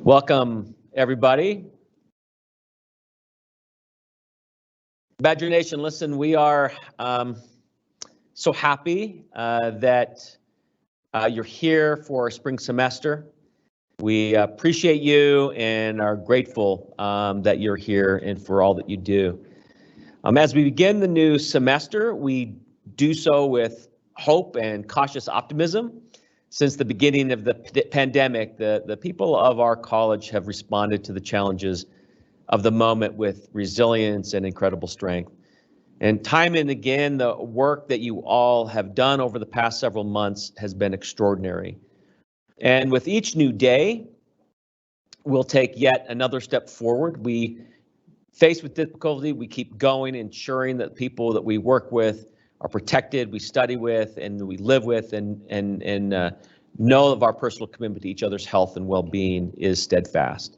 Welcome, everybody. Badger Nation, listen, we are so happy that you're here for our spring semester. We appreciate you and are grateful that you're here and for all that you do. As we begin the new semester, we do so with hope and cautious optimism. Since the beginning of the pandemic, the people of our college have responded to the challenges of the moment with resilience and incredible strength. And time and again, the work that you all have done over the past several months has been extraordinary. And with each new day, we'll take yet another step forward. We face with difficulty, we keep going, ensuring that people that we work with are protected, we study with, and we live with, and know of our personal commitment to each other's health and well-being is steadfast.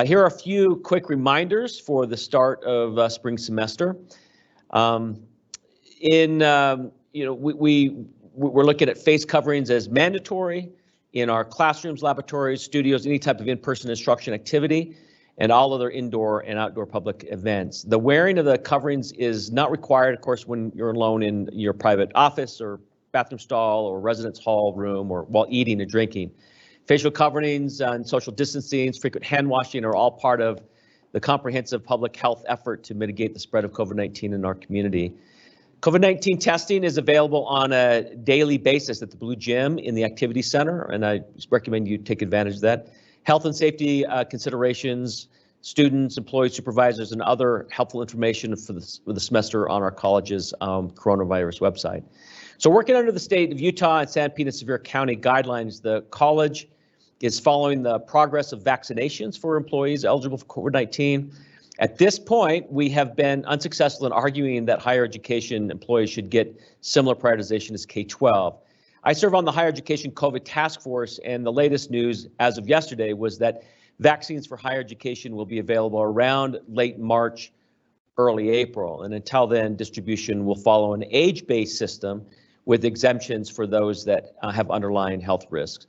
Here are a few quick reminders for the start of spring semester. We're looking at face coverings as mandatory in our classrooms, laboratories, studios, any type of in-person instruction activity, and all other indoor and outdoor public events. The wearing of the coverings is not required, of course, when you're alone in your private office or bathroom stall or residence hall room or while eating and drinking. Facial coverings and social distancing, frequent hand washing are all part of the comprehensive public health effort to mitigate the spread of COVID-19 in our community. COVID-19 testing is available on a daily basis at the Blue Gym in the Activity Center, and I recommend you take advantage of that. Health and safety considerations, students, employees, supervisors, and other helpful information for the semester on our college's coronavirus website. So working under the state of Utah and San Pedro Sevier County guidelines, the college is following the progress of vaccinations for employees eligible for COVID-19. At this point, we have been unsuccessful in arguing that higher education employees should get similar prioritization as K-12. I serve on the Higher Education COVID Task Force, and the latest news as of yesterday was that vaccines for higher education will be available around late March, early April. And until then, distribution will follow an age-based system with exemptions for those that have underlying health risks.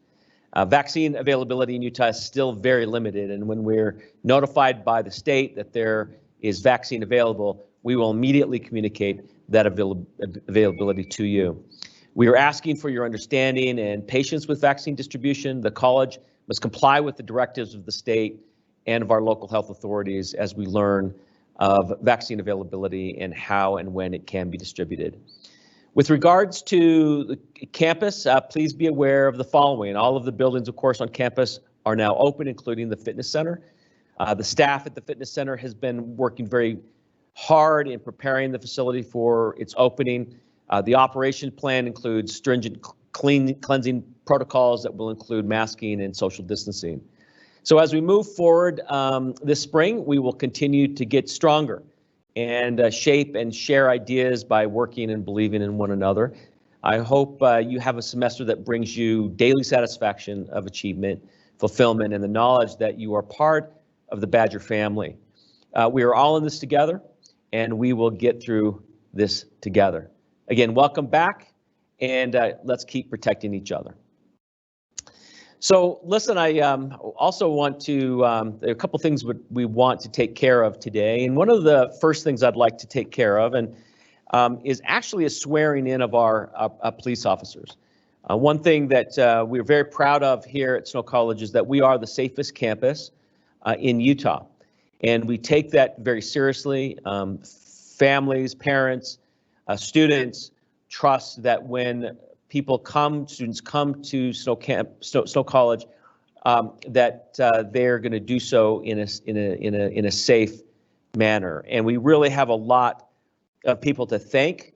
Vaccine availability in Utah is still very limited, and when we're notified by the state that there is vaccine available, we will immediately communicate that availability to you. We are asking for your understanding and patience with vaccine distribution. The college must comply with the directives of the state and of our local health authorities as we learn of vaccine availability and how and when it can be distributed. With regards to the campus, please be aware of the following. All of the buildings, of course, on campus are now open, including the fitness center. The staff at the fitness center has been working very hard in preparing the facility for its opening. The operation plan includes stringent cleansing protocols that will include masking and social distancing. So as we move forward this spring, we will continue to get stronger and shape and share ideas by working and believing in one another. I hope you have a semester that brings you daily satisfaction of achievement, fulfillment, and the knowledge that you are part of the Badger family. We are all in this together, and we will get through this together. Again, welcome back, and let's keep protecting each other. So listen, I also want to, there are a couple things we want to take care of today. And one of the first things I'd like to take care of is actually a swearing in of our police officers. One thing that we're very proud of here at Snow College is that we are the safest campus in Utah. And we take that very seriously. Families, parents, students trust that when students come to Snow College, that they're going to do so in a safe manner. And we really have a lot of people to thank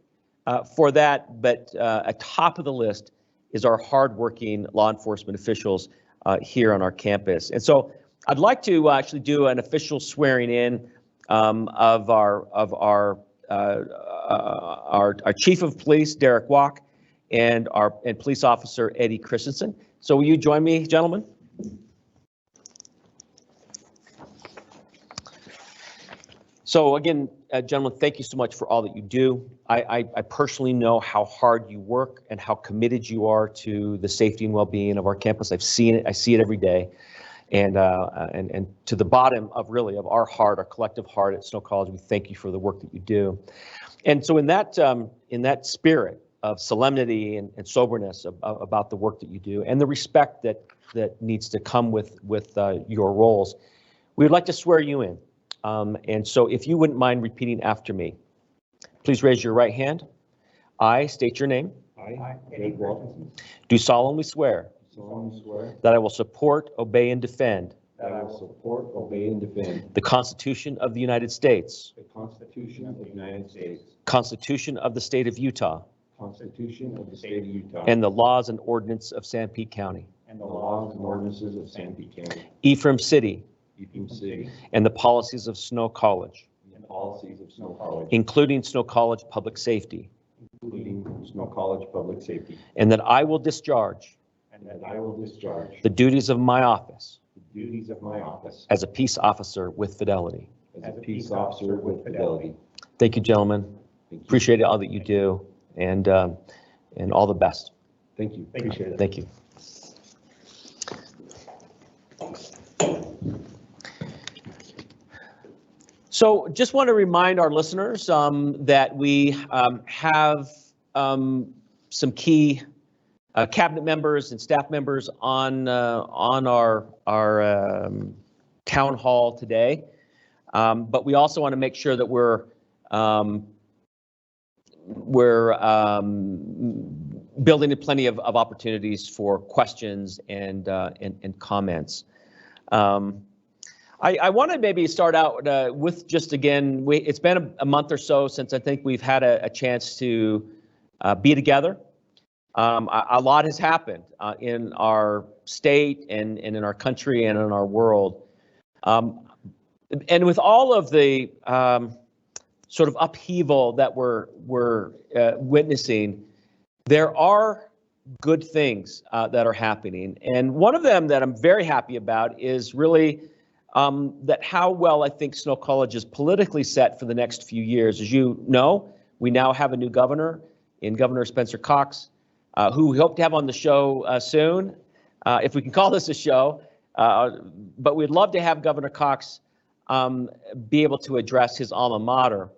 for that, but at top of the list is our hardworking law enforcement officials here on our campus. And so I'd like to actually do an official swearing in of our Chief of Police, Derek Walk, and our police officer, Eddie Christensen. So will you join me, gentlemen? So again, gentlemen, thank you so much for all that you do. I personally know how hard you work and how committed you are to the safety and well-being of our campus. I've seen it. I see it every day. And to the bottom of really of our heart, our collective heart at Snow College, we thank you for the work that you do. And so in that spirit of solemnity and soberness about the work that you do and the respect that needs to come with your roles, we would like to swear you in. And so if you wouldn't mind repeating after me, please raise your right hand. I state your name. I, Dave Wilkinson, Do solemnly swear solemnly swear that I will support, obey, and defend that I will support, obey, and defend the Constitution of the United States, the Constitution of the United States, Constitution of the State of Utah, Constitution of the State of Utah, and the laws and ordinance of Sanpete County, and the laws and ordinances of Sanpete County, Ephraim City, Ephraim City, and the policies of Snow College, and policies of Snow College, including Snow College Public Safety, including Snow College Public Safety, and that I will discharge and that I will discharge the duties of my office the duties of my office as a peace officer with fidelity. as a peace officer with fidelity. Thank you, gentlemen. Thank you. Appreciate all that you do, and all the best. Thank you. Appreciate it. Thank you. So just want to remind our listeners that we have some key cabinet members and staff members on our town hall today, but we also want to make sure that we're building in plenty of opportunities for questions and comments. I want to maybe start out with just, again, it's been a month or so since I think we've had a chance to be together. A lot has happened in our state and in our country and in our world. And with all of the sort of upheaval that we're witnessing, there are good things that are happening. And one of them that I'm very happy about is really that how well I think Snow College is politically set for the next few years. As you know, we now have a new governor in Governor Spencer Cox, who we hope to have on the show soon, if we can call this a show. But we'd love to have Governor Cox be able to address his alma mater.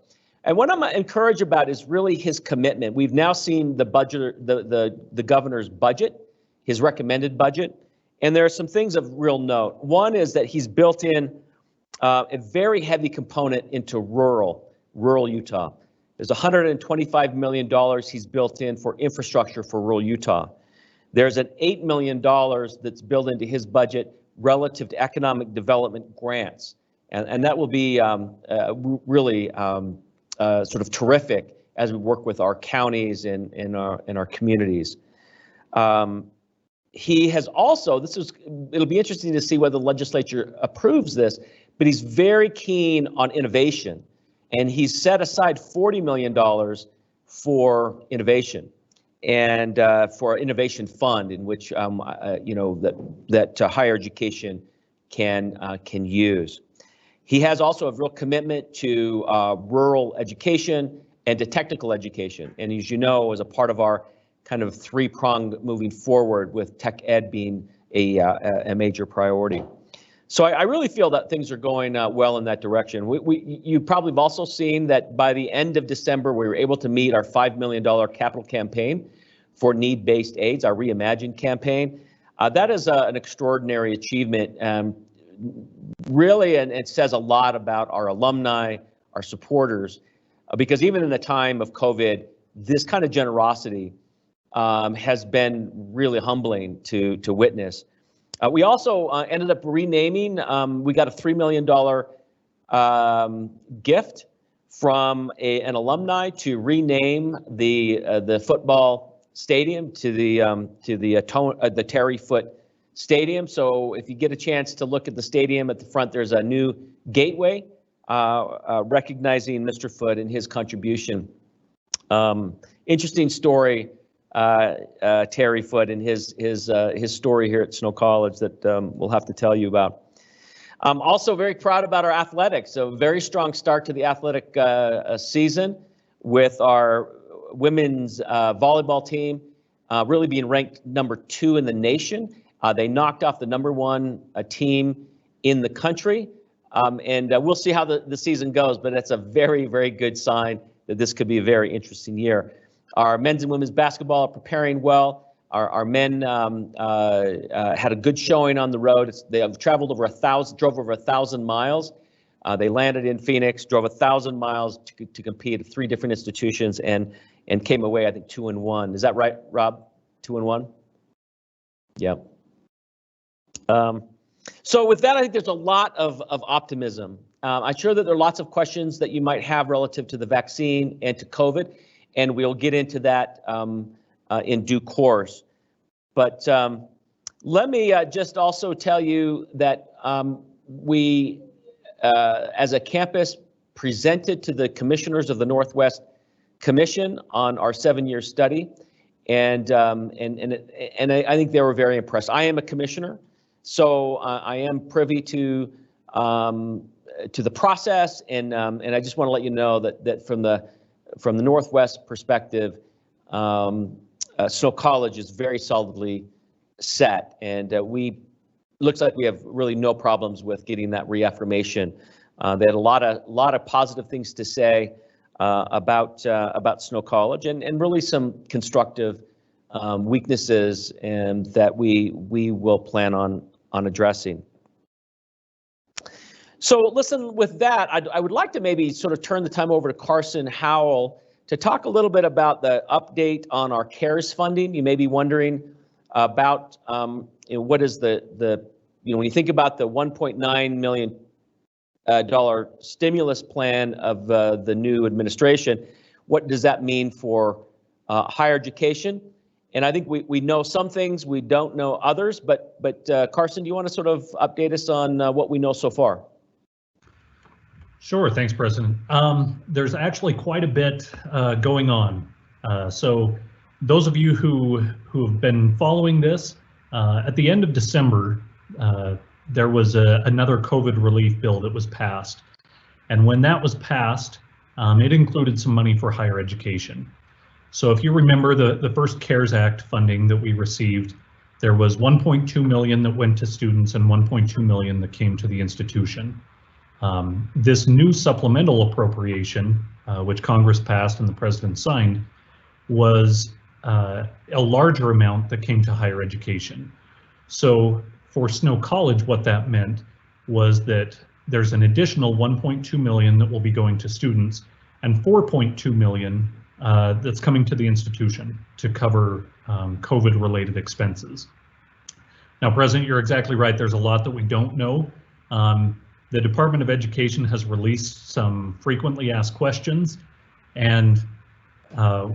And what I'm encouraged about is really his commitment. We've now seen the budget, the governor's budget, his recommended budget, and there are some things of real note. One is that he's built in a very heavy component into rural Utah. There's $125 million he's built in for infrastructure for rural Utah. There's an $8 million that's built into his budget relative to economic development grants. And that will be really sort of terrific as we work with our counties and our communities. He has also, it'll be interesting to see whether the legislature approves this, but he's very keen on innovation. And he's set aside $40 million for innovation and for an innovation fund in which, that higher education can use. He has also a real commitment to rural education and to technical education. And as you know, as a part of our kind of three-pronged moving forward with tech ed being a major priority. So I really feel that things are going well in that direction. You probably have also seen that by the end of December, we were able to meet our $5 million capital campaign for need-based aids, our Reimagine campaign. That is an extraordinary achievement, really, and it says a lot about our alumni, our supporters, because even in the time of COVID, this kind of generosity has been really humbling to witness. We also ended up renaming, we got a $3 million gift from an alumni to rename the football stadium to the Terry Foote Stadium. So if you get a chance to look at the stadium at the front, there's a new gateway recognizing Mr. Foote and his contribution. Interesting story Terry Foote and his story here at Snow College that we'll have to tell you about. I'm also very proud about our athletics. So very strong start to the athletic season with our women's volleyball team really being ranked #2 in the nation. They knocked off the #1 team in the country. And we'll see how the season goes, but that's a very, very good sign that this could be a very interesting year. Our men's and women's basketball are preparing well. Our men had a good showing on the road. They have traveled over 1,000, drove over 1,000 miles. They landed in Phoenix, drove 1,000 miles to compete at 3 different institutions, and came away, I think, 2-1. Is that right, Rob? 2-1? Yeah. So with that, I think there's a lot of optimism. I'm sure that there are lots of questions that you might have relative to the vaccine and to COVID, and we'll get into that in due course. But let me just also tell you that we, as a campus, presented to the commissioners of the Northwest Commission on our 7-year study, and I think they were very impressed. I am a commissioner, so I am privy to the process, and I just want to let you know that from the Northwest perspective, Snow College is very solidly set, and looks like we have really no problems with getting that reaffirmation. They had a lot of positive things to say about Snow College, and really some constructive weaknesses, and that we will plan on addressing. So listen, with that, I would like to maybe sort of turn the time over to Carson Howell to talk a little bit about the update on our CARES funding. You may be wondering about what is the when you think about the $1.9 million stimulus plan of the new administration, what does that mean for higher education? And I think we know some things, we don't know others, but Carson, do you want to sort of update us on what we know so far? Sure, thanks, President. There's actually quite a bit going on. So those of you who have been following this, at the end of December, there was another COVID relief bill that was passed. And when that was passed, it included some money for higher education. So if you remember the first CARES Act funding that we received, there was $1.2 million that went to students and $1.2 million that came to the institution. This new supplemental appropriation, which Congress passed and the President signed, was a larger amount that came to higher education. So for Snow College, what that meant was that there's an additional $1.2 million that will be going to students and $4.2 million that's coming to the institution to cover COVID-related expenses. Now, President, you're exactly right. There's a lot that we don't know. The Department of Education has released some frequently asked questions, and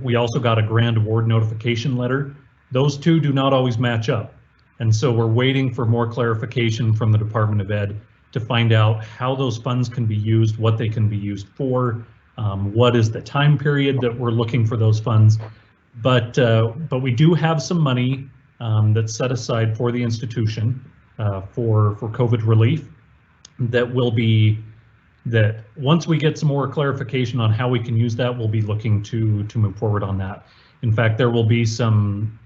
we also got a grant award notification letter. Those two do not always match up. And so we're waiting for more clarification from the Department of Ed to find out how those funds can be used, what they can be used for, what is the time period that we're looking for those funds. But we do have some money that's set aside for the institution for COVID relief. That will be, that once we get some more clarification on how we can use that, we'll be looking to move forward on that. In fact, there will be some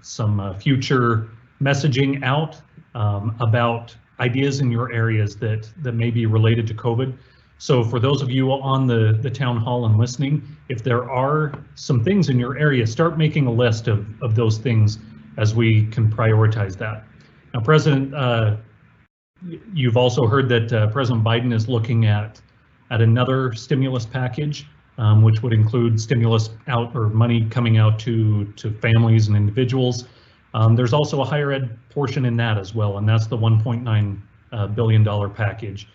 future messaging out about ideas in your areas that may be related to COVID. So for those of you on the town hall and listening, if there are some things in your area, start making a list of those things as we can prioritize that. Now, President, you've also heard that President Biden is looking at another stimulus package, which would include stimulus out or money coming out to families and individuals. There's also a higher ed portion in that as well, and that's the $1.9 billion package.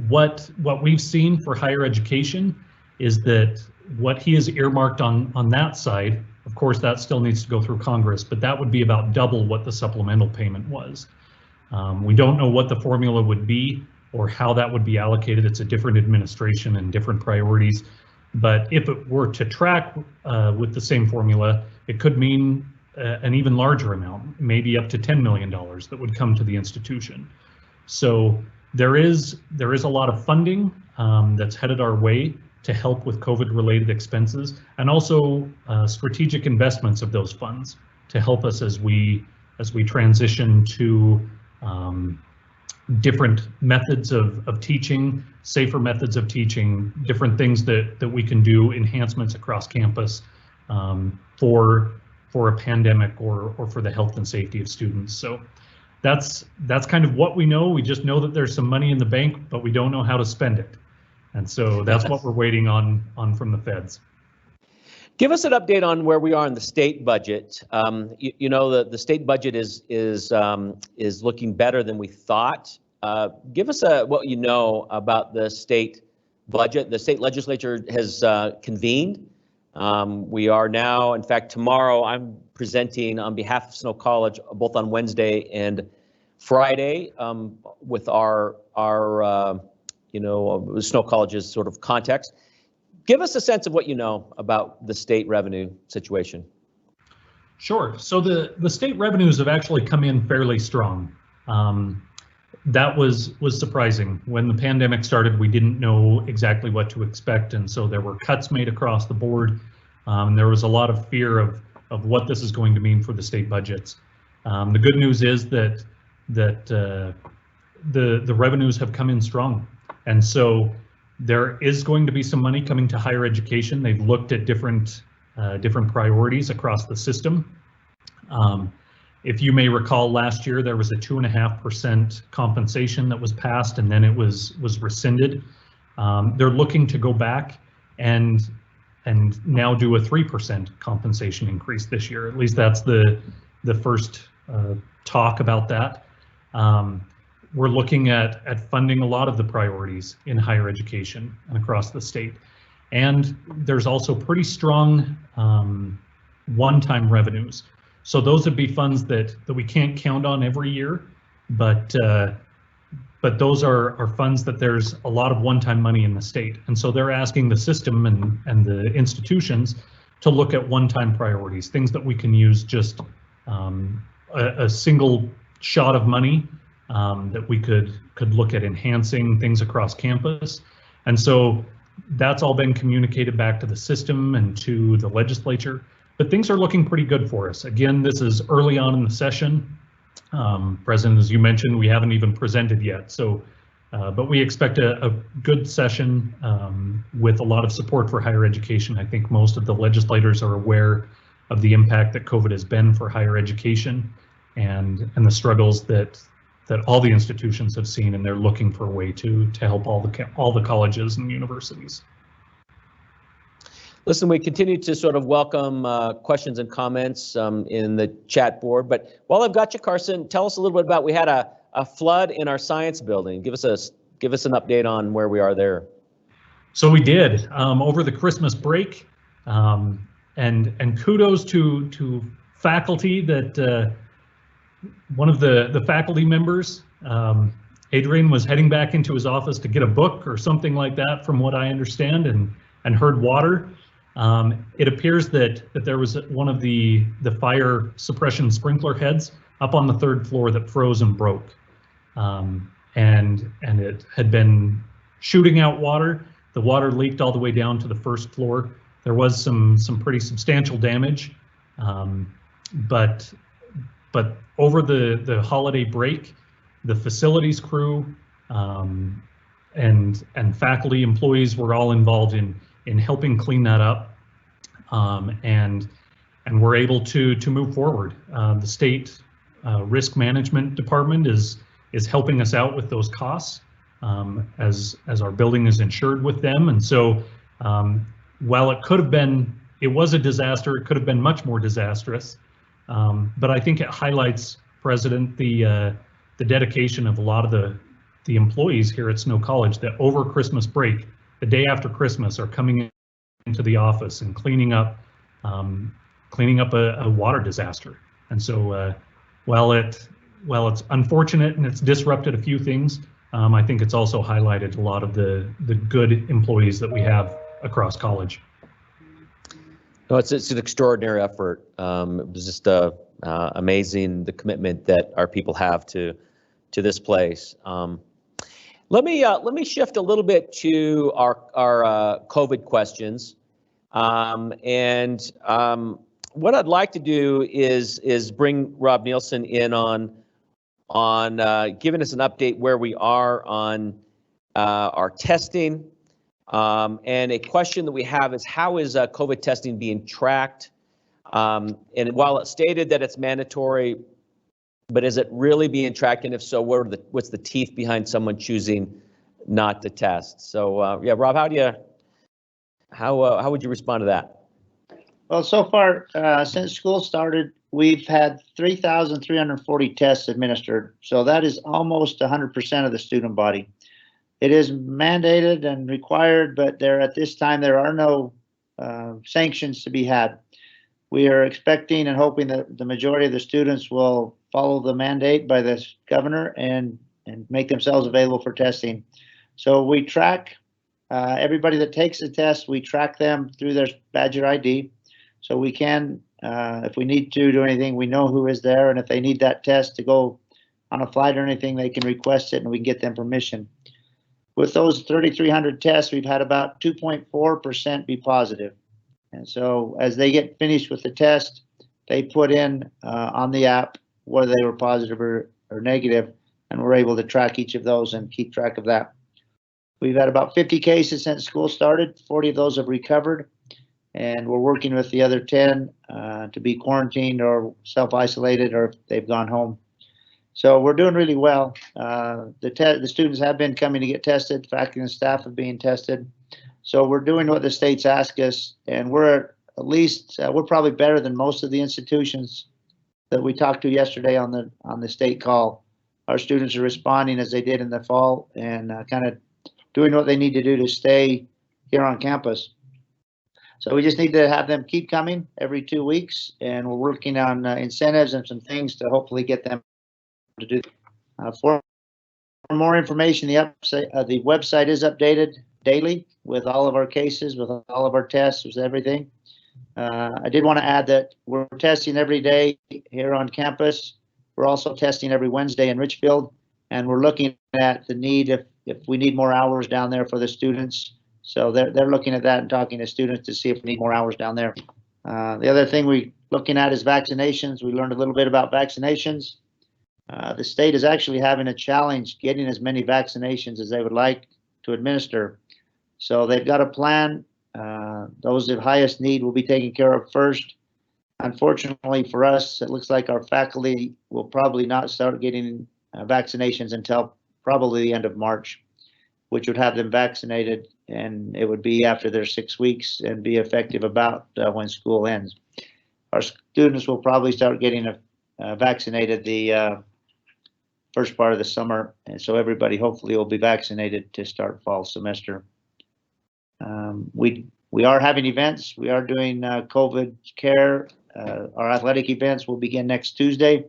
What we've seen for higher education is that what he has earmarked on that side, of course, that still needs to go through Congress, but that would be about double what the supplemental payment was. We don't know what the formula would be or how that would be allocated. It's a different administration and different priorities. But if it were to track with the same formula, it could mean an even larger amount, maybe up to $10 million that would come to the institution. So there is a lot of funding that's headed our way to help with COVID-related expenses, and also strategic investments of those funds to help us as we transition to different methods of teaching, safer methods of teaching, different things that we can do, enhancements across campus for a pandemic or for the health and safety of students. So that's kind of what we know. We just know that there's some money in the bank, but we don't know how to spend it. And so that's what we're waiting on from the feds. Give us an update on where we are in the state budget. You know, the state budget is looking better than we thought. Give us what you know about the state budget. The state legislature has convened. We are now, in fact, tomorrow I'm presenting on behalf of Snow College both on Wednesday and Friday with our Snow College's sort of context. Give us a sense of what you know about the state revenue situation. Sure. So the state revenues have actually come in fairly strong. That was surprising. When the pandemic started, we didn't know exactly what to expect, and so there were cuts made across the board. There was a lot of fear of what this is going to mean for the state budgets. The good news is that the revenues have come in strong, and so there is going to be some money coming to higher education. They've looked at different priorities across the system. If you may recall, last year there was a 2.5% compensation that was passed, and then it was rescinded. They're looking to go back and now do a 3% compensation increase this year. At least that's the first talk about that. We're looking at funding a lot of the priorities in higher education and across the state. And there's also pretty strong one-time revenues. So those would be funds that we can't count on every year, but those are funds that there's a lot of one-time money in the state. And so they're asking the system and the institutions to look at one-time priorities, things that we can use just a single shot of money that we could look at enhancing things across campus. And so that's all been communicated back to the system and to the legislature, but things are looking pretty good for us. Again, this is early on in the session. President, as you mentioned, we haven't even presented yet. So, but we expect a good session with a lot of support for higher education. I think most of the legislators are aware of the impact that COVID has been for higher education and the struggles that all the institutions have seen, and they're looking for a way to help all the colleges and universities. Listen, we continue to sort of welcome questions and comments in the chat board, but while I've got you, Carson, tell us a little bit about, we had a flood in our science building. Give us an update on where we are there. So we did over the Christmas break, and kudos to faculty that one of the faculty members, Adrian, was heading back into his office to get a book or something like that, from what I understand, and heard water. It appears that there was one of the fire suppression sprinkler heads up on the 3rd floor that froze and broke, and it had been shooting out water. The water leaked all the way down to the 1st floor. There was some pretty substantial damage, but over the holiday break, the facilities crew and faculty employees were all involved in helping clean that up, and we're able to move forward. The state risk management department is helping us out with those costs as our building is insured with them. And so while it was a disaster, it could have been much more disastrous. But I think it highlights, President, the dedication of a lot of the employees here at Snow College that over Christmas break, the day after Christmas, are coming into the office and cleaning up a water disaster. And so while it's unfortunate and it's disrupted a few things, I think it's also highlighted a lot of the good employees that we have across college. No, it's an extraordinary effort. It was just amazing, the commitment that our people have to this place. Let me shift a little bit to our COVID questions, what I'd like to do is bring Rob Nielsen in on giving us an update where we are on our testing. And a question that we have is, how is COVID testing being tracked? And while it's stated that it's mandatory, but is it really being tracked? And if so, what's the teeth behind someone choosing not to test? So yeah, Rob, how would you respond to that? Well, so far, since school started, we've had 3,340 tests administered. So that is almost 100% of the student body. It is mandated and required, but at this time, there are no sanctions to be had. We are expecting and hoping that the majority of the students will follow the mandate by the governor and make themselves available for testing. So we track everybody that takes the test, we track them through their Badger ID. So we can, if we need to do anything, we know who is there. And if they need that test to go on a flight or anything, they can request it and we can get them permission. With those 3,300 tests, we've had about 2.4% be positive. And so as they get finished with the test, they put in on the app whether they were positive or negative, and we're able to track each of those and keep track of that. We've had about 50 cases since school started. 40 of those have recovered, and we're working with the other 10 to be quarantined or self-isolated, or if they've gone home. So we're doing really well. The students have been coming to get tested. Faculty and staff are being tested. So we're doing what the states ask us, and we're at least we're probably better than most of the institutions that we talked to yesterday on the state call. Our students are responding as they did in the fall and kind of doing what they need to do to stay here on campus. So we just need to have them keep coming every 2 weeks, and we're working on incentives and some things to hopefully get them to do. For more information, the website is updated daily with all of our cases, with all of our tests, with everything. I did want to add that we're testing every day here on campus. We're also testing every Wednesday in Richfield, and we're looking at the need if we need more hours down there for the students. So they're looking at that and talking to students to see if we need more hours down there. The other thing we're looking at is vaccinations. We learned a little bit about vaccinations. The state is actually having a challenge getting as many vaccinations as they would like to administer. So they've got a plan. Those of highest need will be taken care of first. Unfortunately for us, it looks like our faculty will probably not start getting vaccinations until probably the end of March, which would have them vaccinated, and it would be after their 6 weeks and be effective about when school ends. Our students will probably start getting vaccinated the first part of the summer, and so everybody hopefully will be vaccinated to start fall semester. We are having events. We are doing COVID care. Our athletic events will begin next Tuesday.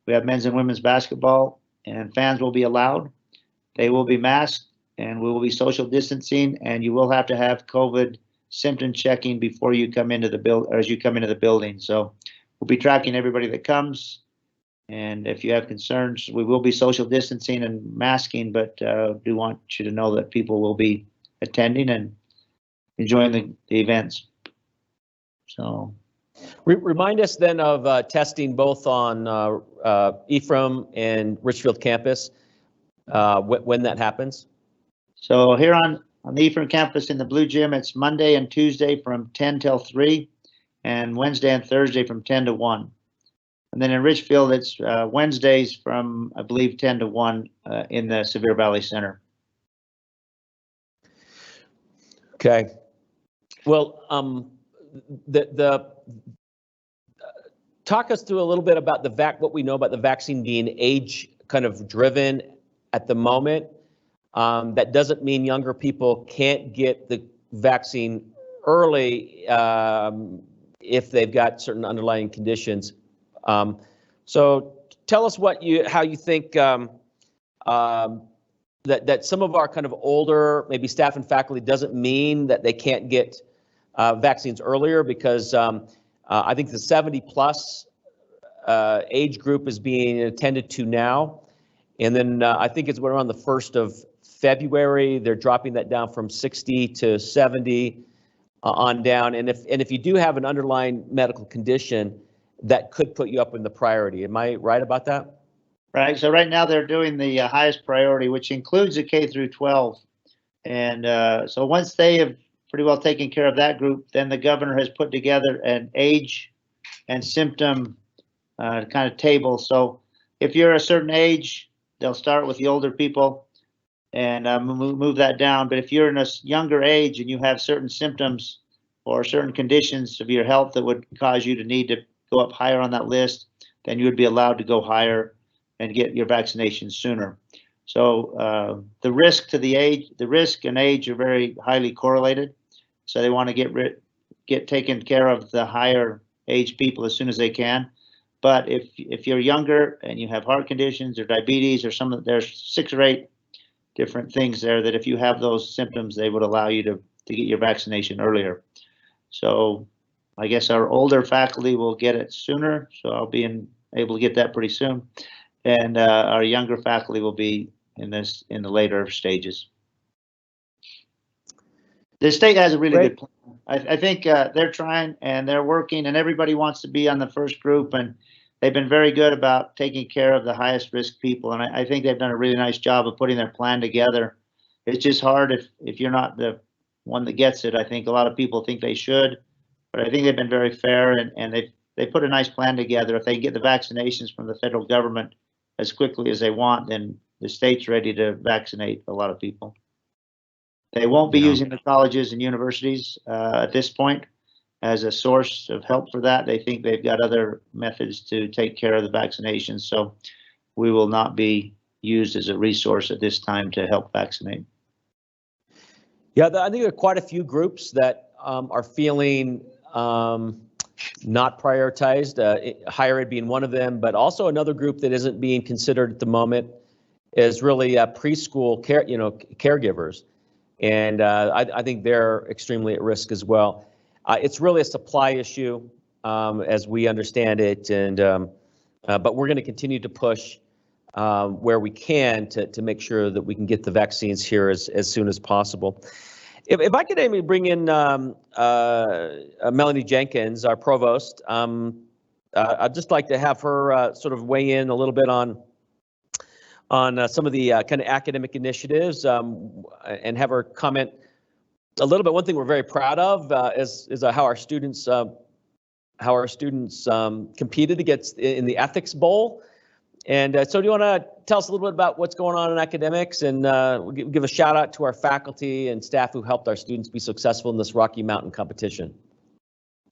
We have men's and women's basketball, and fans will be allowed. They will be masked, and we will be social distancing, and you will have to have COVID symptom checking before you come into the as you come into the building. So we'll be tracking everybody that comes. And if you have concerns, we will be social distancing and masking, but do want you to know that people will be attending and enjoying the events. So remind us then of testing both on Ephraim and Richfield campus, when that happens. So here on the Ephraim campus in the Blue Gym, it's Monday and Tuesday from 10 till 3, and Wednesday and Thursday from 10 to 1. And then in Richfield, it's Wednesdays from, I believe, 10 to 1 in the Sevier Valley Center. Okay. Well, talk us through a little bit about what we know about the vaccine being age kind of driven at the moment. That doesn't mean younger people can't get the vaccine early if they've got certain underlying conditions. So tell us how you think that some of our kind of older, maybe staff and faculty, doesn't mean that they can't get vaccines earlier, because I think the 70 plus age group is being attended to now. And then I think it's around the 1st of February, they're dropping that down from 60 to 70 on down. And if you do have an underlying medical condition, that could put you up in the priority. Am I right about that? Right. So right now they're doing the highest priority, which includes the K through 12. And so once they have pretty well taken care of that group, then the governor has put together an age and symptom kind of table. So if you're a certain age, they'll start with the older people and move that down. But if you're in a younger age and you have certain symptoms or certain conditions of your health that would cause you to need to go up higher on that list, then you would be allowed to go higher and get your vaccination sooner. So the risk and age are very highly correlated. So they want to get taken care of the higher age people as soon as they can. But if you're younger and you have heart conditions or diabetes or there's 6 or 8 different things there that if you have those symptoms, they would allow you to get your vaccination earlier. So I guess our older faculty will get it sooner. So I'll be able to get that pretty soon. And our younger faculty will be in the later stages. The state has a really good plan. I think they're trying and they're working, and everybody wants to be on the first group, and they've been very good about taking care of the highest risk people. And I think they've done a really nice job of putting their plan together. It's just hard if you're not the one that gets it. I think a lot of people think they should, but I think they've been very fair, and they put a nice plan together. If they get the vaccinations from the federal government as quickly as they want, then the state's ready to vaccinate a lot of people. They won't be using the colleges and universities at this point as a source of help for that. They think they've got other methods to take care of the vaccinations. So we will not be used as a resource at this time to help vaccinate. Yeah, I think there are quite a few groups that are feeling not prioritized, higher ed being one of them, but also another group that isn't being considered at the moment is really preschool caregivers. And I think they're extremely at risk as well. It's really a supply issue as we understand it, and but we're going to continue to push where we can to make sure that we can get the vaccines here as soon as possible. If I could maybe bring in Melanie Jenkins, our provost, I'd just like to have her sort of weigh in a little bit on some of the kind of academic initiatives and have her comment a little bit. One thing we're very proud of is how our students competed against in the Ethics Bowl. And so do you want to tell us a little bit about what's going on in academics, and give a shout out to our faculty and staff who helped our students be successful in this Rocky Mountain competition?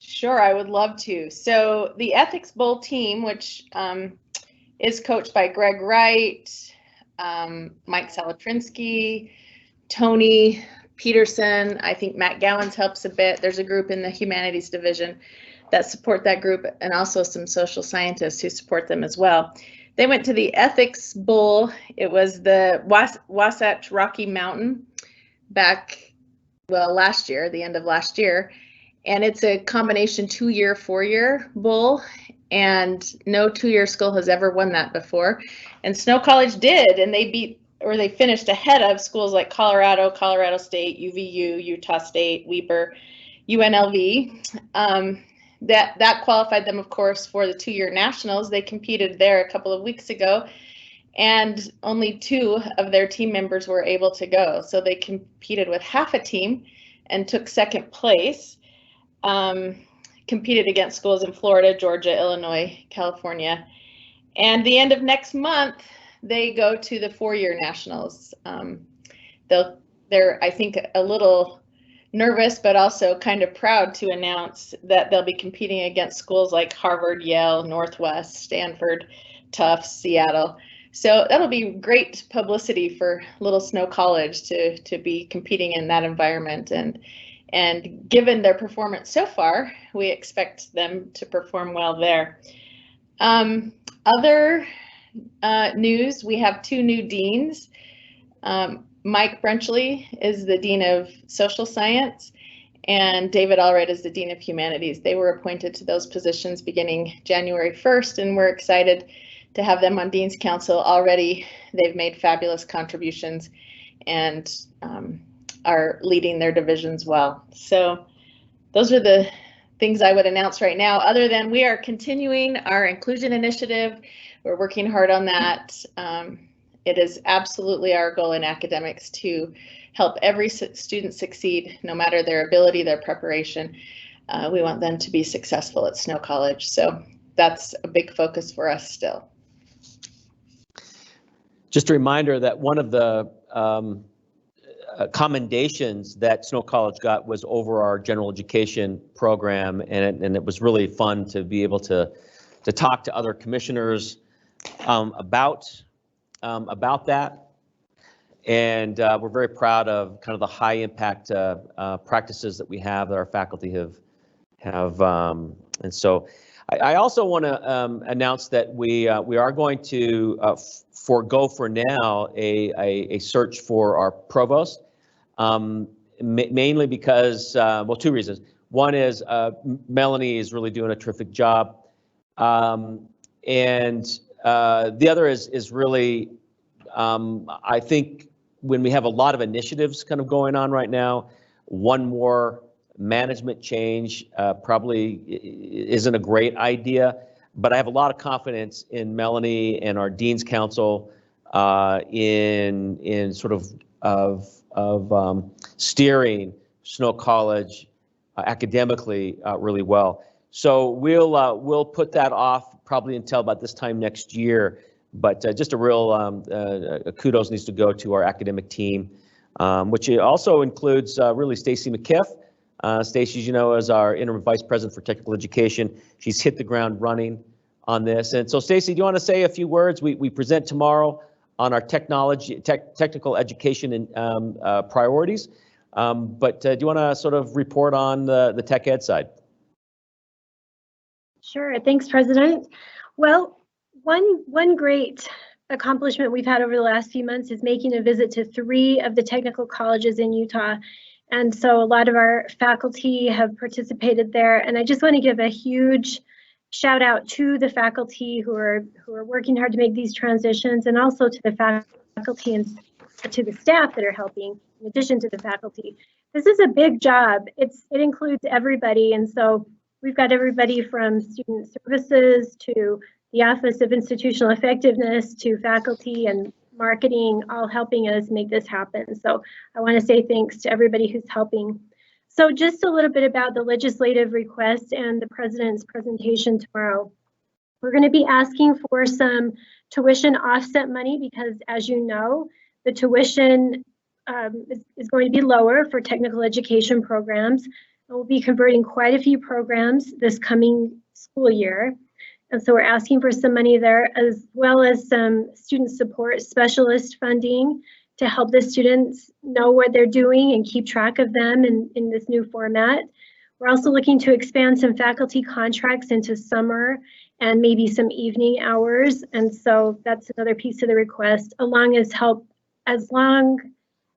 Sure, I would love to. So the Ethics Bowl team, which is coached by Greg Wright, Mike Salatrinsky, Tony Peterson. I think Matt Gowans helps a bit. There's a group in the humanities division that support that group, and also some social scientists who support them as well. They went to the Ethics Bowl. It was the Wasatch Rocky Mountain back, well, last year, the end of last year. And it's a combination 2-year, 4-year bowl. And no 2-year school has ever won that before. And Snow College did, and they finished ahead of schools like Colorado, Colorado State, UVU, Utah State, Weber, UNLV. That qualified them, of course, for the 2-year nationals. They competed there a couple of weeks ago, and only 2 of their team members were able to go. So they competed with half a team and took 2nd place. Competed against schools in Florida, Georgia, Illinois, California. And the end of next month, they go to the 4-year nationals. They're, I think, a little nervous, but also kind of proud to announce that they'll be competing against schools like Harvard, Yale, Northwest, Stanford, Tufts, Seattle. So that'll be great publicity for Little Snow College to be competing in that environment. And given their performance so far, we expect them to perform well there. Other news, we have 2 new deans. Mike Brenchley is the Dean of Social Science, and David Allred is the Dean of Humanities. They were appointed to those positions beginning January 1st, and we're excited to have them on Dean's Council already. They've made fabulous contributions and are leading their divisions well. So those are the things I would announce right now, other than we are continuing our inclusion initiative. We're working hard on that. It is absolutely our goal in academics to help every student succeed, no matter their ability, their preparation. We want them to be successful at Snow College. So that's a big focus for us still. Just a reminder that one of the commendations that Snow College got was over our general education program, and it was really fun to be able to talk to other commissioners about that. And we're very proud of kind of the high impact practices that we have, that our faculty have and so I also want to announce that we are going to forego for now a search for our provost, mainly because, well, two reasons. One is Melanie is really doing a terrific job, and the other is really, I think when we have a lot of initiatives kind of going on right now, one more management change probably isn't a great idea, but I have a lot of confidence in Melanie and our Dean's Council in sort of steering Snow College academically really well. So we'll put that off probably until about this time next year. But just a real kudos needs to go to our academic team, which also includes really Stacy McKiff. Stacy, as you know, is our interim vice president for technical education. She's hit the ground running on this. And so, Stacy, do you want to say a few words? We present tomorrow on our technical education and priorities. But do you want to sort of report on the tech ed side? Sure. Thanks, President. Well, one great accomplishment we've had over the last few months is making a visit to 3 of the technical colleges in Utah. And so a lot of our faculty have participated there. And I just want to give a huge shout out to the faculty who are working hard to make these transitions, and also to the faculty and to the staff that are helping, in addition to the faculty. This is a big job. It includes everybody. And so we've got everybody from student services to the Office of Institutional Effectiveness to faculty and marketing, all helping us make this happen. So I want to say thanks to everybody who's helping. So just a little bit about the legislative request and the president's presentation tomorrow. We're going to be asking for some tuition offset money because, as you know, the tuition is going to be lower for technical education programs. And we'll be converting quite a few programs this coming school year. And so we're asking for some money there, as well as some student support specialist funding to help the students know what they're doing and keep track of them in this new format. We're also looking to expand some faculty contracts into summer and maybe some evening hours. And so that's another piece of the request, as long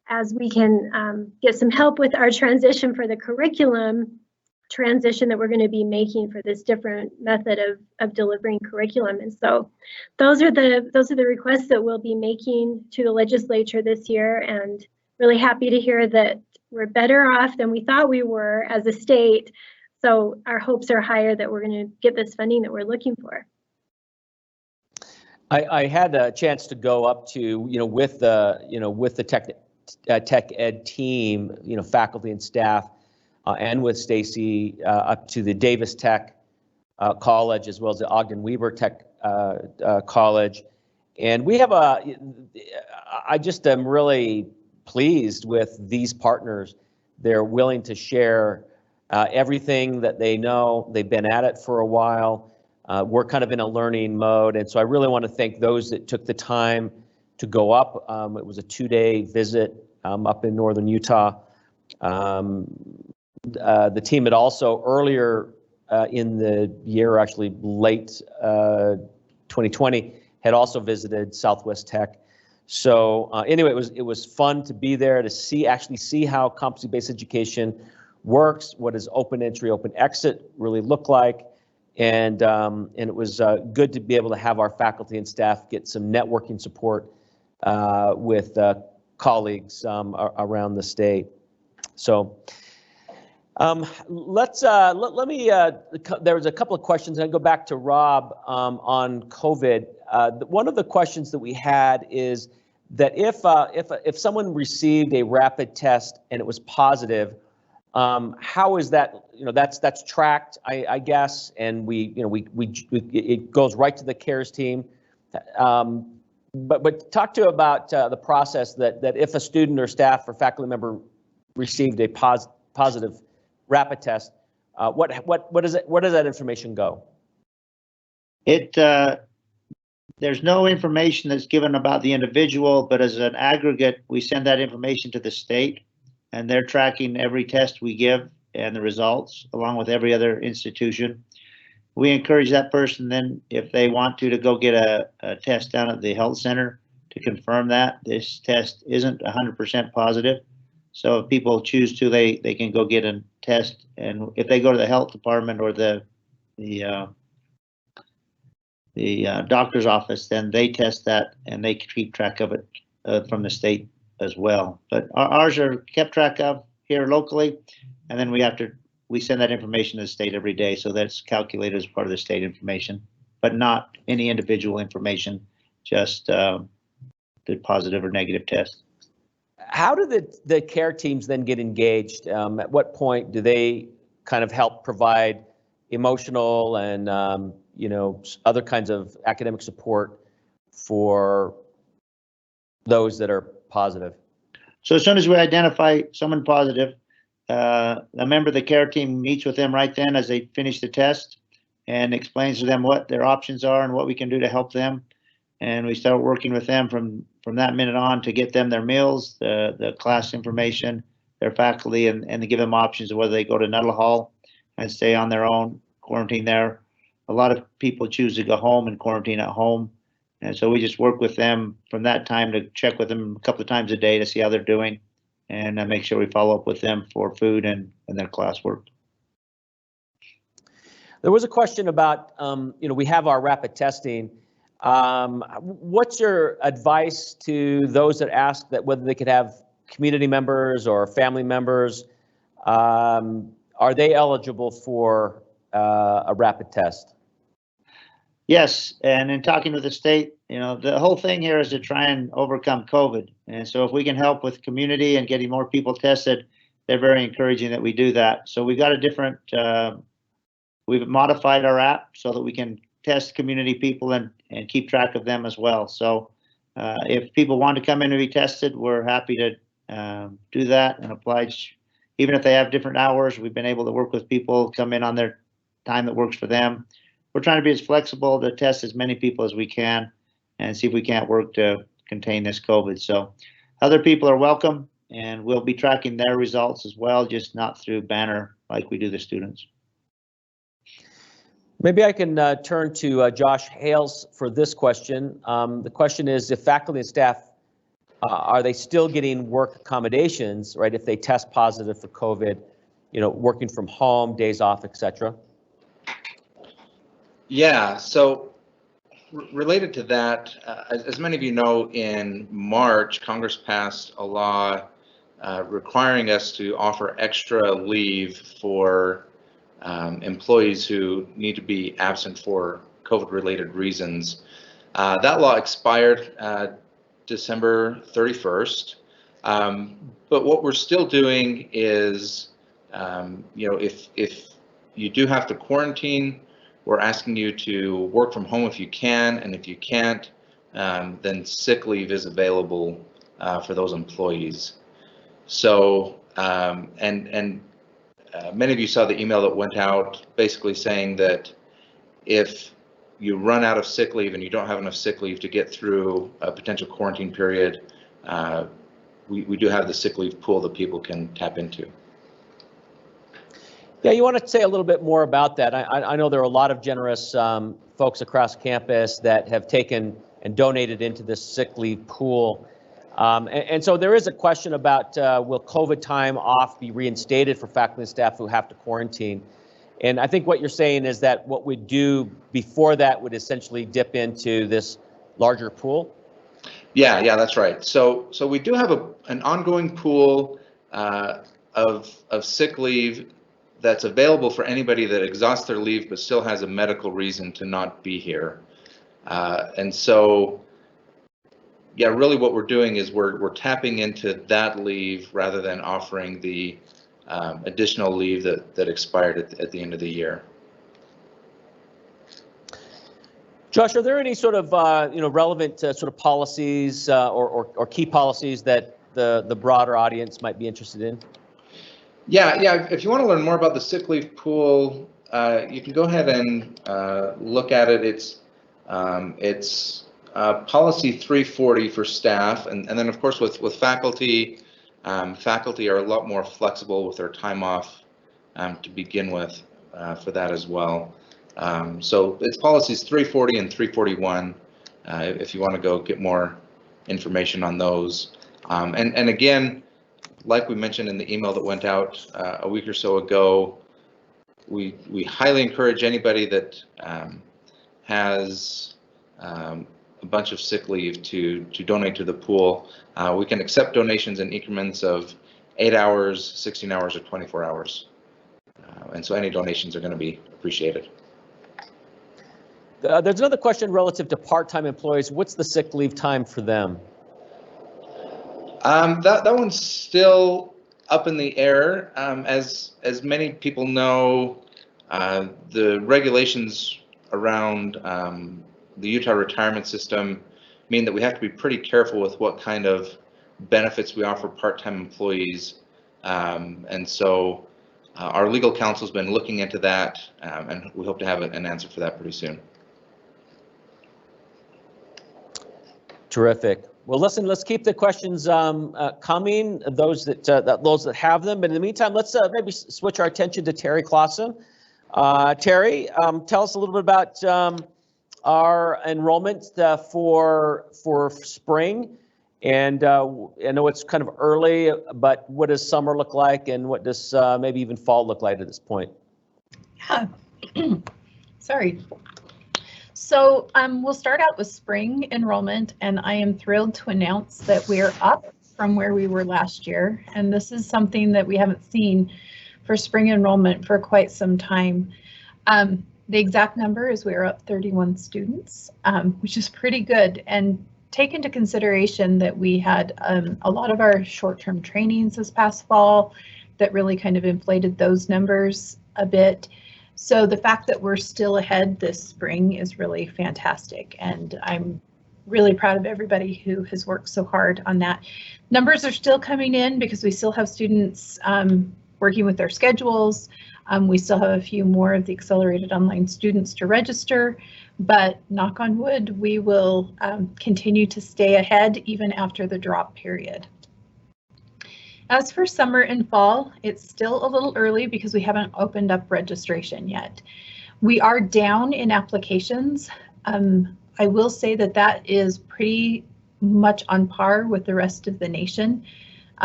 as we can get some help with our transition for the curriculum transition that we're going to be making for this different method of delivering curriculum. And so those are the requests that we'll be making to the legislature this year, and really happy to hear that we're better off than we thought we were as a state. So our hopes are higher that we're going to get this funding that we're looking for. I had a chance to go up to, with the tech ed team, faculty and staff, and with Stacy up to the Davis Tech College, as well as the Ogden Weaver Tech College. And we have I just am really pleased with these partners. They're willing to share everything that they know. They've been at it for a while. We're kind of in a learning mode. And so I really want to thank those that took the time to go up. It was a 2-day visit up in northern Utah. The team had also earlier in the year, actually late 2020, had also visited Southwest Tech. So anyway, it was fun to be there to actually see how competency-based education works, what does open entry, open exit really look like, and it was good to be able to have our faculty and staff get some networking support with colleagues around the state. So let me, there was a couple of questions, and I go back to Rob on COVID. One of the questions that we had is that if someone received a rapid test and it was positive, how is that, that's tracked, I guess, and it goes right to the CARES team. But talk to about the process that if a student or staff or faculty member received a positive rapid test, where does that information go? There's no information that's given about the individual, but as an aggregate, we send that information to the state, and they're tracking every test we give and the results, along with every other institution. We encourage that person then, if they want to go get a test down at the health center to confirm that this test isn't 100% positive. So if people choose to, they can go get a test, and if they go to the health department or the doctor's office, then they test that and they keep track of it from the state as well. But ours are kept track of here locally, and then we send that information to the state every day, so that's calculated as part of the state information, but not any individual information, just the positive or negative test. How do the care teams then get engaged? At what point do they kind of help provide emotional and other kinds of academic support for those that are positive? So as soon as we identify someone positive, a member of the care team meets with them right then as they finish the test and explains to them what their options are and what we can do to help them. And we start working with them from that minute on to get them their meals, the class information, their faculty, and to give them options of whether they go to Nuttall Hall and stay on their own, quarantine there. A lot of people choose to go home and quarantine at home. And so we just work with them from that time to check with them a couple of times a day to see how they're doing, and make sure we follow up with them for food and their classwork. There was a question about, we have our rapid testing. What's your advice to those that ask that whether they could have community members or family members? Are they eligible for a rapid test? Yes, and in talking with the state, the whole thing here is to try and overcome COVID. And so if we can help with community and getting more people tested, they're very encouraging that we do that. So we've got a different, we've modified our app so that we can test community people and keep track of them as well. So if people want to come in and be tested, we're happy to do that and oblige. Even if they have different hours, we've been able to work with people, come in on their time that works for them. We're trying to be as flexible to test as many people as we can and see if we can't work to contain this COVID. So other people are welcome, and we'll be tracking their results as well, just not through Banner like we do the students. Maybe I can turn to Josh Hales for this question. The question is, if faculty and staff, are they still getting work accommodations, right, if they test positive for COVID, working from home, days off, etc.? Yeah, so related to that, as many of you know, in March, Congress passed a law requiring us to offer extra leave for employees who need to be absent for COVID-related reasons. That law expired December 31st, but what we're still doing is, if you do have to quarantine, we're asking you to work from home if you can, and if you can't, then sick leave is available for those employees. So, many of you saw the email that went out basically saying that if you run out of sick leave and you don't have enough sick leave to get through a potential quarantine period, we do have the sick leave pool that people can tap into. Yeah, you want to say a little bit more about that? I know there are a lot of generous folks across campus that have taken and donated into this sick leave pool. And so there is a question about will COVID time off be reinstated for faculty and staff who have to quarantine? And I think what you're saying is that what we'd do before that would essentially dip into this larger pool? Yeah, that's right. So we do have an ongoing pool of sick leave that's available for anybody that exhausts their leave but still has a medical reason to not be here. And so, yeah, really what we're doing is we're tapping into that leave rather than offering the additional leave that expired at the end of the year. Josh, are there any sort of relevant sort of policies or key policies that the broader audience might be interested in? Yeah. If you want to learn more about the sick leave pool, you can go ahead and look at it. It's policy 340 for staff, and then of course with faculty. Faculty are a lot more flexible with their time off to begin with for that as well. So it's policies 340 and 341 if you want to go get more information on those. And again, like we mentioned in the email that went out a week or so ago, we highly encourage anybody that has a bunch of sick leave to donate to the pool. We can accept donations in increments of 8 hours, 16 hours, or 24 hours. And so any donations are going to be appreciated. There's another question relative to part-time employees. What's the sick leave time for them? That one's still up in the air. As many people know, the regulations around the Utah retirement system mean that we have to be pretty careful with what kind of benefits we offer part-time employees. And so our legal counsel's been looking into that, and we hope to have an answer for that pretty soon. Terrific. Well, listen, let's keep the questions coming, those that have them. But in the meantime, let's maybe switch our attention to Terry Clausen. Terry, tell us a little bit about our enrollment for spring. And I know it's kind of early, but what does summer look like, and what does maybe even fall look like at this point? Yeah. Sorry. So we'll start out with spring enrollment, and I am thrilled to announce that we're up from where we were last year. And this is something that we haven't seen for spring enrollment for quite some time. The exact number is we're up 31 students, which is pretty good. And take into consideration that we had a lot of our short-term trainings this past fall that really kind of inflated those numbers a bit. So the fact that we're still ahead this spring is really fantastic, and I'm really proud of everybody who has worked so hard on that. Numbers are still coming in because we still have students working with their schedules. We still have a few more of the accelerated online students to register, but knock on wood, we will continue to stay ahead even after the drop period. As for summer and fall, it's still a little early because we haven't opened up registration yet. We are down in applications. I will say that that is pretty much on par with the rest of the nation.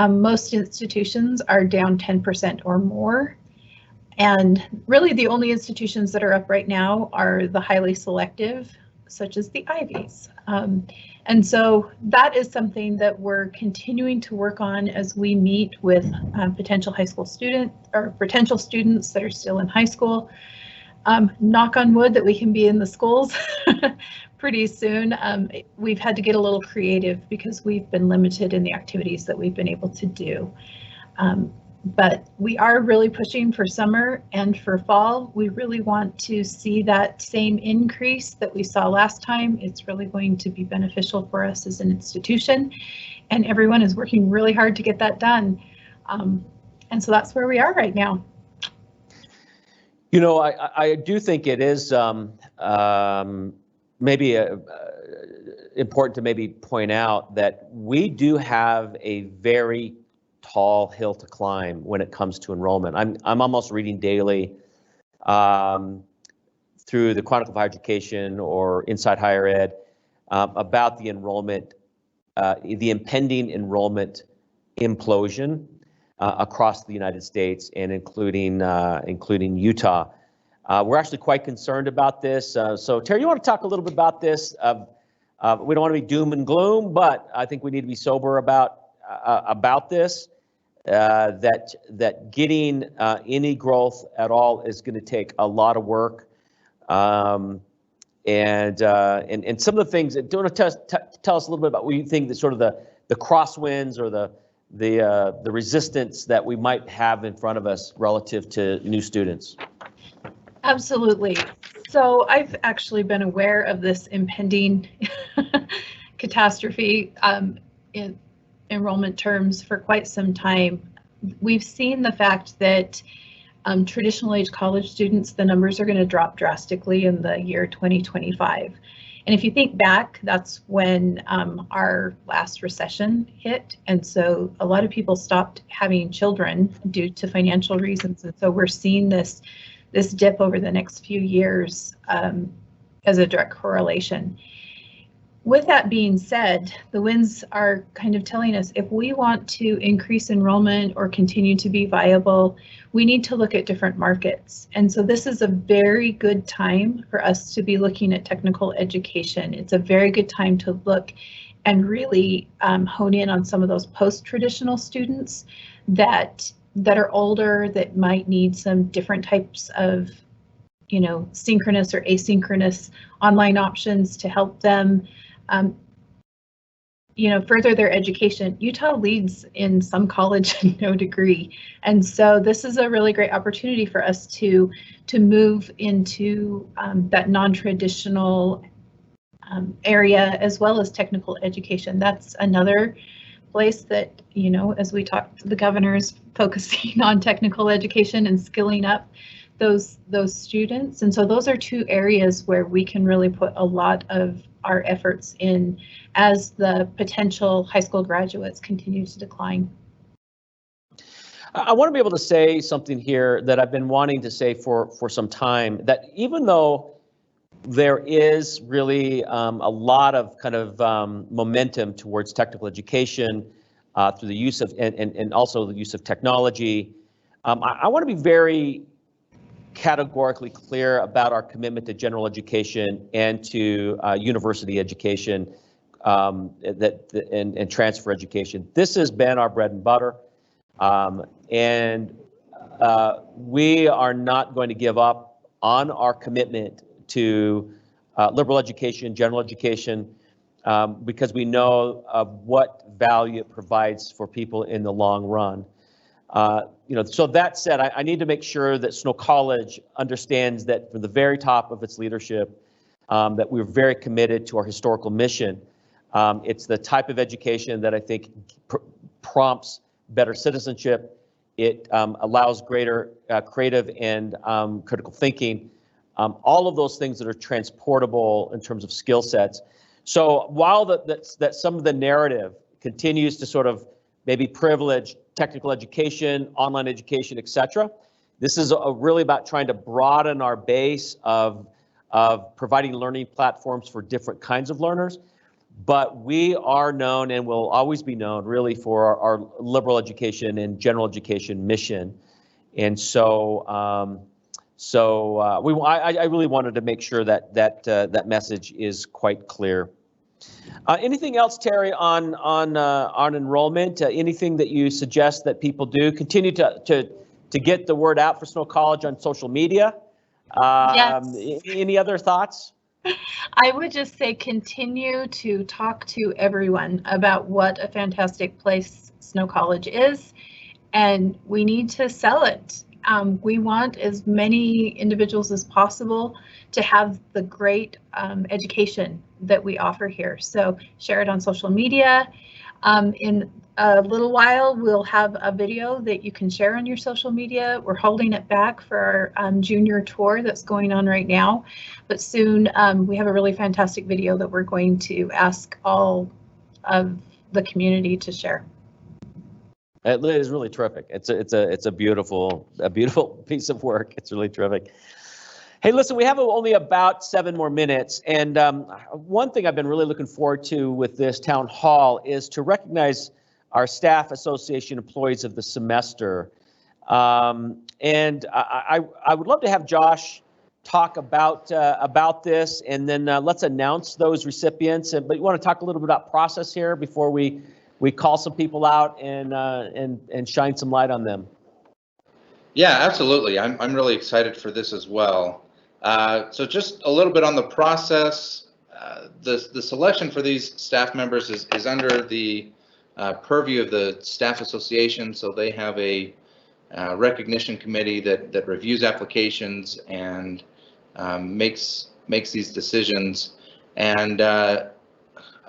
Most institutions are down 10% or more. And really the only institutions that are up right now are the highly selective, such as the Ivies. And so that is something that we're continuing to work on as we meet with potential high school students or potential students that are still in high school. Knock on wood that we can be in the schools pretty soon. We've had to get a little creative because we've been limited in the activities that we've been able to do. But we are really pushing for summer and for fall. We really want to see that same increase that we saw last time. It's really going to be beneficial for us as an institution, and everyone is working really hard to get that done. And so that's where we are right now. You know, I do think it is maybe important to maybe point out that we do have a very tall hill to climb when it comes to enrollment. I'm almost reading daily through the Chronicle of Higher Education or Inside Higher Ed about the enrollment, the impending enrollment implosion across the United States and including Utah. We're actually quite concerned about this. So Terry, you want to talk a little bit about this? We don't want to be doom and gloom, but I think we need to be sober about this. That getting any growth at all is going to take a lot of work. And some of the things that, do you want to tell us a little bit about what you think that sort of the crosswinds or the resistance that we might have in front of us relative to new students? Absolutely. So I've actually been aware of this impending catastrophe in enrollment terms for quite some time. We've seen the fact that traditional age college students, the numbers are going to drop drastically in the year 2025. And if you think back, that's when our last recession hit. And so a lot of people stopped having children due to financial reasons. And so we're seeing this dip over the next few years as a direct correlation. With that being said, the winds are kind of telling us if we want to increase enrollment or continue to be viable, we need to look at different markets. And so this is a very good time for us to be looking at technical education. It's a very good time to look and really hone in on some of those post-traditional students that are older, that might need some different types of, synchronous or asynchronous online options to help them further their education. Utah leads in some college and no degree. And so this is a really great opportunity for us to move into that non-traditional area as well as technical education. That's another place that, as we talked, the governor is focusing on technical education and skilling up those students. And so those are two areas where we can really put a lot of our efforts in as the potential high school graduates continue to decline. I want to be able to say something here that I've been wanting to say for some time, that even though there is really a lot of kind of momentum towards technical education through the use of and also the use of technology, I want to be very categorically clear about our commitment to general education and to university education and transfer education. This has been our bread and butter, and we are not going to give up on our commitment to liberal education, general education, because we know of what value it provides for people in the long run. So that said, I need to make sure that Snow College understands that from the very top of its leadership, that we're very committed to our historical mission. It's the type of education that I think prompts better citizenship. It allows greater creative and critical thinking, all of those things that are transportable in terms of skill sets. So while that some of the narrative continues to sort of maybe privilege technical education, online education, etc., this is really about trying to broaden our base of providing learning platforms for different kinds of learners. But we are known and will always be known really for our liberal education and general education mission. And so I really wanted to make sure that message is quite clear. Anything else, Terry, on enrollment? Anything that you suggest that people do? Continue to get the word out for Snow College on social media. Yes. Any other thoughts? I would just say continue to talk to everyone about what a fantastic place Snow College is, and we need to sell it. We want as many individuals as possible to have the great education that we offer here. So share it on social media. In a little while, we'll have a video that you can share on your social media. We're holding it back for our junior tour that's going on right now, but soon we have a really fantastic video that we're going to ask all of the community to share. It is really terrific. It's a beautiful piece of work. It's really terrific. Hey, listen, we have only about 7 more minutes, and one thing I've been really looking forward to with this town hall is to recognize our staff association employees of the semester. And I would love to have Josh talk about this, and then let's announce those recipients. But you want to talk a little bit about process here before we call some people out and shine some light on them. Yeah, absolutely. I'm really excited for this as well. So just a little bit on the process. The selection for these staff members is under the purview of the staff association. So they have a recognition committee that reviews applications and makes these decisions. And I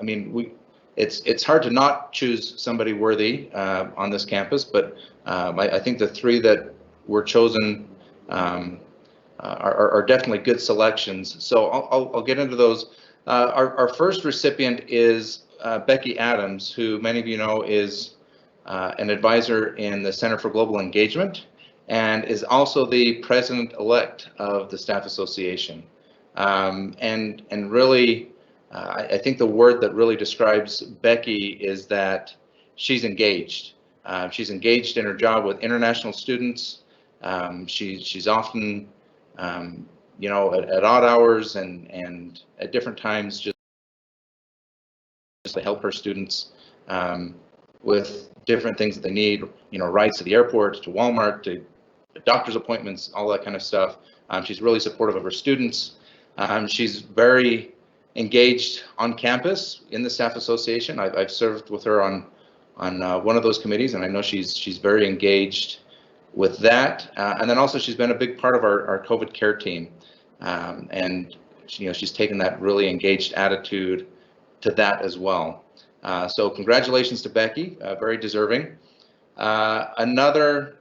mean, it's hard to not choose somebody worthy on this campus, but I think the 3 that were chosen are definitely good selections. So I'll get into those. Our first recipient is Becky Adams, who many of you know is an advisor in the Center for Global Engagement and is also the president-elect of the Staff Association. And really, I think the word that really describes Becky is that she's engaged. She's engaged in her job with international students. She's often, you know, at odd hours and at different times just to help her students with different things that they need, you know, rides to the airport, to Walmart, to doctor's appointments, all that kind of stuff. She's really supportive of her students. She's very engaged on campus in the Staff Association. I've served with her on one of those committees, and I know she's very engaged with that. And then also she's been a big part of our COVID care team. And you know, she's taken that really engaged attitude to that as well. So congratulations to Becky, very deserving. Another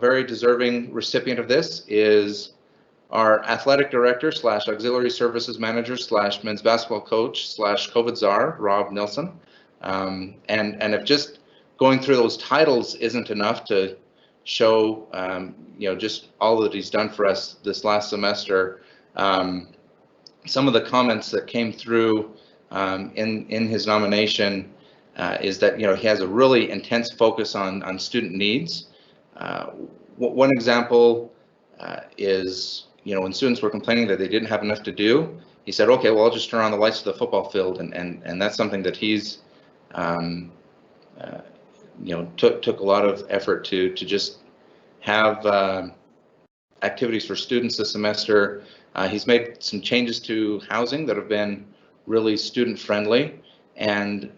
very deserving recipient of this is our athletic director / auxiliary services manager / men's basketball coach / COVID czar, Rob Nilsson. And if just going through those titles isn't enough to show, you know, just all that he's done for us this last semester, some of the comments that came through in his nomination is that, you know, he has a really intense focus on student needs. One example is, you know, when students were complaining that they didn't have enough to do, he said, okay, well, I'll just turn on the lights to the football field. And that's something that he's, you know, took a lot of effort to just have activities for students this semester. He's made some changes to housing that have been really student friendly, and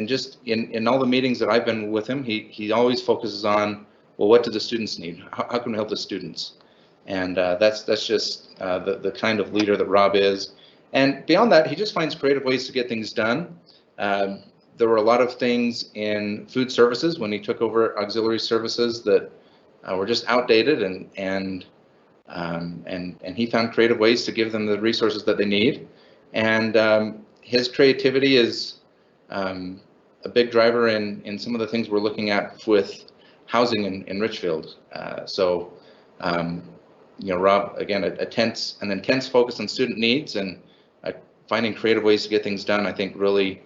just in all the meetings that I've been with him, he always focuses on, well, what do the students need? How can we help the students? And that's just the kind of leader that Rob is. And beyond that, he just finds creative ways to get things done. There were a lot of things in food services when he took over auxiliary services that were just outdated, and he found creative ways to give them the resources that they need. And his creativity is a big driver in some of the things we're looking at with housing in Richfield. So, you know, Rob, again, an intense focus on student needs and finding creative ways to get things done, I think really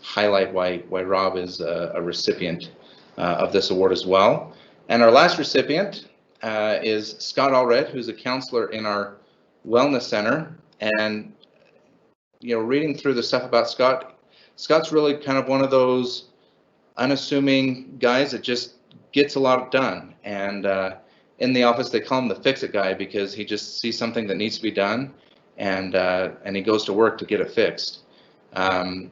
highlight why Rob is a recipient of this award as well. And our last recipient is Scott Allred, who's a counselor in our wellness center. And, you know, reading through the stuff about Scott's really kind of one of those unassuming guys that just gets a lot done. And in the office, they call him the fix-it guy because he just sees something that needs to be done, and he goes to work to get it fixed.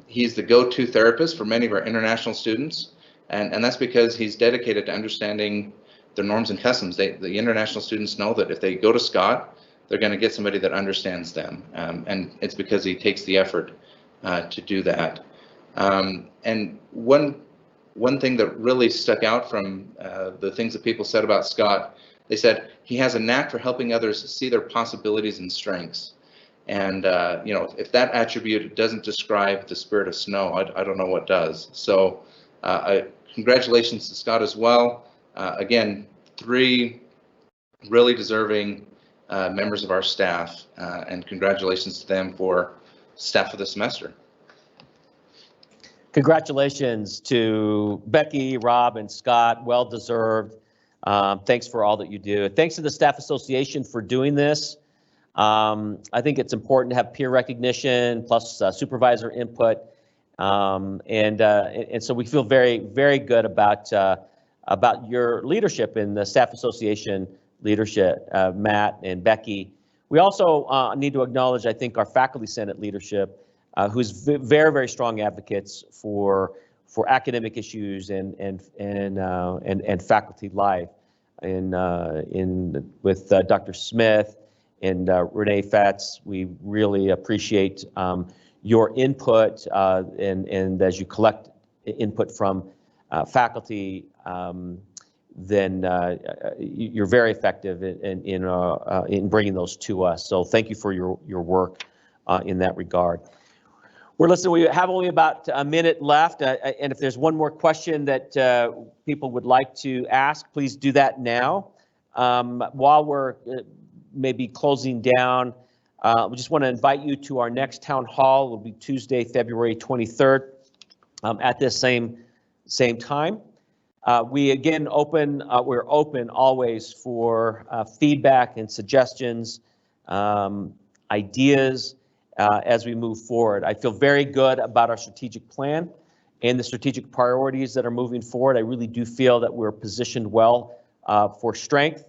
He's the go-to therapist for many of our international students, and that's because he's dedicated to understanding the norms and customs. The international students know that if they go to Scott, they're going to get somebody that understands them, and it's because he takes the effort to do that. And one thing that really stuck out from the things that people said about Scott, they said he has a knack for helping others see their possibilities and strengths. And you know, if that attribute doesn't describe the spirit of Snow, I don't know what does. So congratulations to Scott as well. Again, 3 really deserving members of our staff, and congratulations to them for staff of the semester. Congratulations to Becky, Rob, and Scott. Well deserved. Thanks for all that you do. Thanks to the Staff Association for doing this. I think it's important to have peer recognition plus supervisor input. And so we feel very, very good about your leadership in the Staff Association leadership, Matt and Becky. We also need to acknowledge, I think, our Faculty Senate leadership, who's very, very strong advocates for academic issues and faculty life. With Dr. Smith and Renee Fetz, we really appreciate your input, and as you collect input from faculty, then you're very effective in bringing those to us. So thank you for your work in that regard. We have only about a minute left, and if there's one more question that people would like to ask, please do that now. While we're maybe closing down, we just want to invite you to our next town hall. It will be Tuesday, February 23rd, at this same time. We again we're open always for feedback and suggestions, ideas, as we move forward. I feel very good about our strategic plan and the strategic priorities that are moving forward. I really do feel that we're positioned well for strength,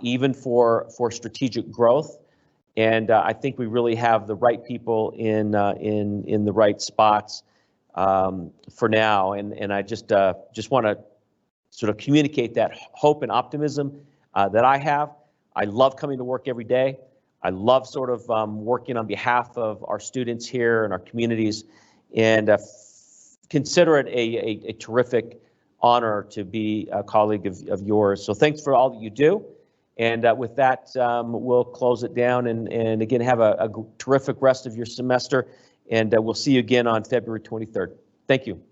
even for strategic growth. And I think we really have the right people in the right spots for now. And I just want to sort of communicate that hope and optimism that I have. I love coming to work every day. I love sort of working on behalf of our students here and our communities, and consider it a terrific honor to be a colleague of yours. So thanks for all that you do. And with that, we'll close it down and again, have a terrific rest of your semester. And we'll see you again on February 23rd. Thank you.